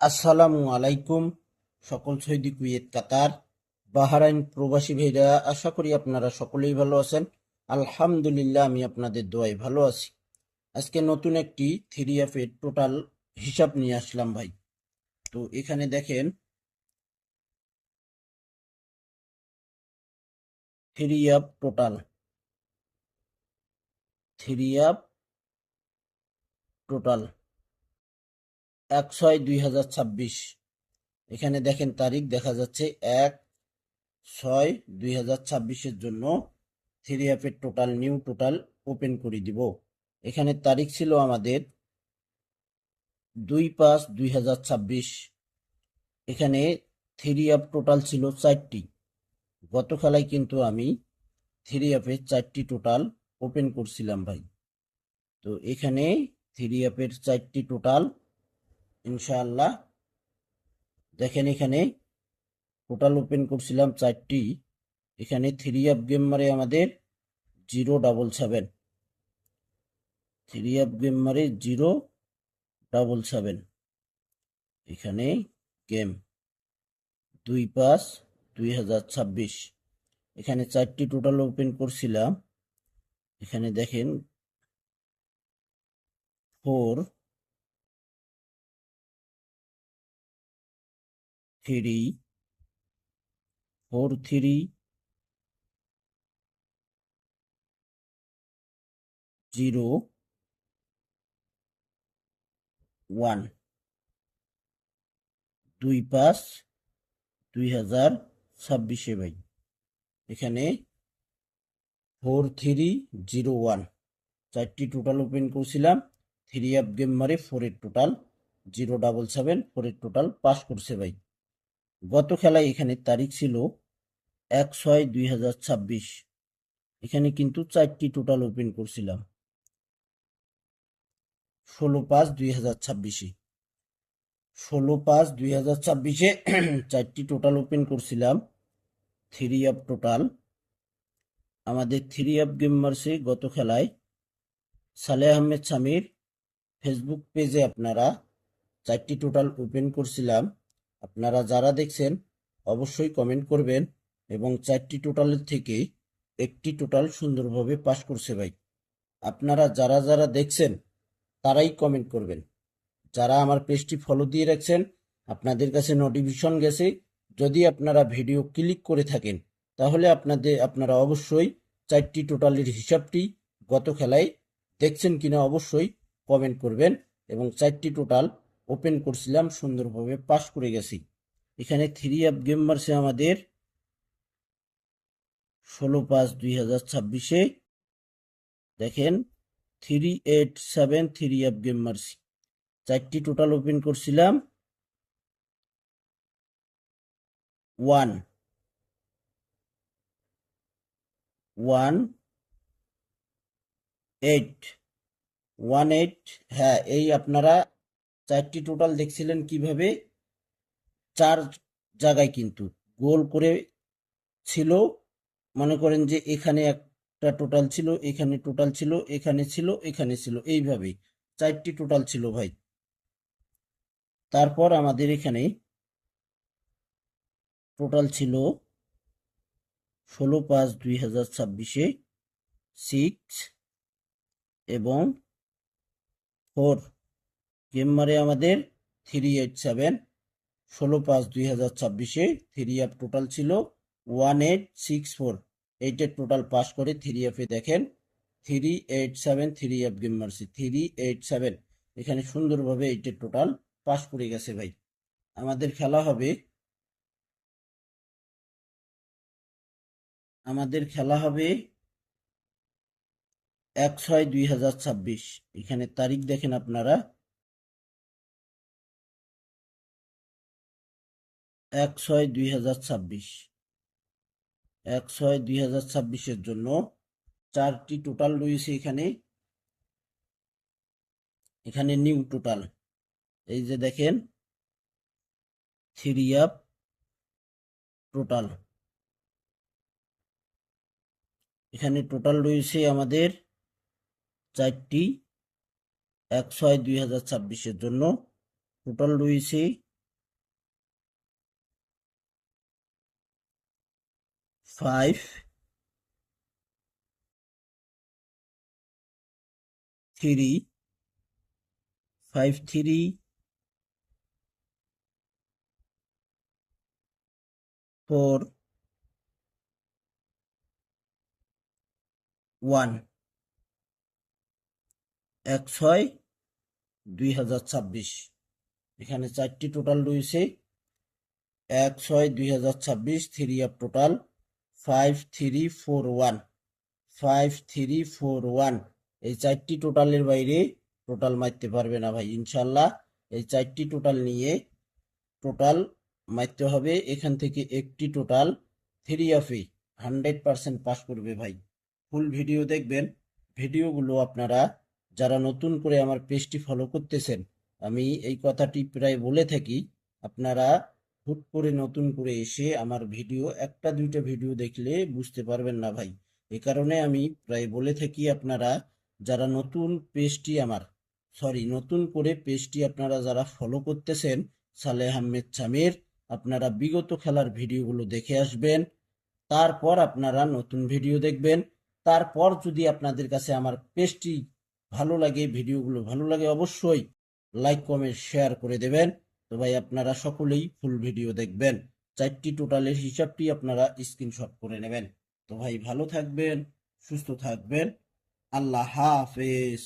আসসালামু আলাইকুম। সকল সৌদি, কুয়েত, কাতার, বাহরাইন প্রবাসী ভাইরা, আশা করি আপনারা সকলেই ভালো আছেন। আলহামদুলিল্লাহ, আমি আপনাদের দোয়ায় ভালো আছি। আজকে নতুন একটি থ্রি এর টোটাল হিসাব নিয়ে আসলাম ভাই। তো এখানে দেখেন, থ্রি টোটাল, থ্রি টোটাল 1/6/2026। এখানে দেখেন তারিখ দেখা যাচ্ছে 1/6/2026 জন্য থ্রি এর টোটাল নিউ টোটাল ওপেন করে দিব। এখানে তারিখ ছিল আমাদের 2/5/2026। এখানে থ্রি টোটাল ছিল 4টি। গত খেলায় কিন্তু আমি থ্রি চারটি টোটাল ওপেন করছিলাম ভাই। তো এখানে থ্রি 4টি টোটাল ইনশাআল্লাহ দেখেন, এখানে টোটাল ওপেন করছিলাম 4টি। এখানে থ্রি গেম মারে আমাদের 077, থ্রি গেম মারে 077। এখানে গেম 2/5/2026। এখানে 4টি টোটাল ওপেন করছিলাম। এখানে দেখেন 4-3-4-3-0-1, 2/5/2026 ভাই। এখানে 4-3-0-1 4টি টোটাল ওপেন করছিলাম। থ্রি গেম মারে 4-এর টোটাল 077, 4-এর টোটাল পাস করছে ভাই। গত খেলায় এখানে তারিখ ছিল 1/6/2026। এখানে কিন্তু 4টি টোটাল ওপেন করছিলাম 16/5/2026। 16/5/2026 4টি টোটাল ওপেন করছিলাম থ্রি টোটাল। আমাদের থ্রি গেম মারছে গত খেলায় সালেহ আহমেদ সামির ফেসবুক পেজে আপনারা 4টি টোটাল ওপেন করছিলাম। আপনারা যারা দেখছেন অবশ্যই কমেন্ট করবেন, এবং 4টি টোটালের থেকে একটি টোটাল সুন্দরভাবে পাস করছে ভাই। আপনারা যারা যারা দেখছেন তারাই কমেন্ট করবেন। যারা আমার পেজটি ফলো দিয়ে রাখছেন, আপনাদের কাছে নোটিফিকেশন গেছে। যদি আপনারা ভিডিও ক্লিক করে থাকেন, তাহলে আপনারা অবশ্যই 4টি টোটালের হিসাবটি গত খেলায় দেখছেন কিনা অবশ্যই কমেন্ট করবেন। এবং 4টি টোটাল ওপেন করছিলাম, সুন্দরভাবে পাস করে গেছি। এখানে থ্রি গেম মারছে আমাদের 16/5/2026। দেখেন 387 থ্রি গেম মারছি। 4টি টোটাল ওপেন করছিলাম 1 1 8 1 8। হ্যাঁ, এই আপনারা 4টি টোটাল দেখছিলেন কিভাবে 4 জায়গায় কিন্তু গোল করে ছিল। মনে করেন যে এখানে একটা টোটাল ছিল, এখানে টোটাল ছিল, এখানে ছিল, এখানে ছিল, এইভাবে 4টি টোটাল ছিল ভাই। তারপর আমাদের এখানে টোটাল ছিল 16/5/2026 6 এবং 4 গেম মারে আমাদের 387। 16/5/2026 থ্রি টোটাল ছিল 1864। 8-এর টোটাল পাস করে থ্রি দেখেন 387 থ্রি গেম মারছি 387। এখানে সুন্দরভাবে 8-এর টোটাল পাস করে গেছে ভাই। আমাদের খেলা হবে আমাদের খেলা হবে 1/6/2026। এখানে তারিখ দেখেন আপনারা 1/6/2026। 1/6/2026 জন্য 4টি টোটাল রয়েছে। এখানে এখানে নিউ টোটাল, এই যে দেখেন থ্রি টোটাল। এখানে টোটাল রয়েছে আমাদের 4টি। 1/6/2026 জন্য টোটাল রয়েছে 5 3 5 3 4 1 1/6/2026। এখানে 4টি টোটাল রয়েছে। 1/6/2026 থ্রি আপ টোটাল 5341 5341। এই 4টি টোটালের বাইরে টোটাল মারতে পারবে না ভাই ইনশাল্লাহ। এই 4টি টোটাল নিয়ে টোটাল মারতে হবে। এখান থেকে একটি টোটাল থ্রি আপে 100% পাস করবে ভাই। ফুল ভিডিও দেখবেন। ভিডিওগুলো আপনারা যারা নতুন করে আমার পেজটি ফলো করতেছেন, আমি এই কথাটি প্রায় বলে থাকি, আপনারা হুট করে নতুন করে এসে আমার ভিডিও একটা দুইটা ভিডিও দেখলে বুঝতে পারবেন না ভাই। এ কারণে আমি প্রায় বলে থাকি, আপনারা যারা নতুন পেজটি নতুন করে পেজটি আপনারা যারা ফলো করতেছেন সালেহ আহমেদ সামির, আপনারা বিগত খেলার ভিডিওগুলো দেখে আসবেন, তারপর আপনারা নতুন ভিডিও দেখবেন। তারপর যদি আপনাদের কাছে আমার পেজটি ভালো লাগে, ভিডিওগুলো ভালো লাগে, অবশ্যই লাইক কমেন্ট শেয়ার করে দেবেন। তো ভাই আপনারা সকলেই ফুল ভিডিও দেখবেন। 4টি টোটালের হিসাবটি আপনারা স্ক্রিনশট করে নেবেন। তো ভাই ভালো থাকবেন, সুস্থ থাকবেন, আল্লাহ হাফেজ।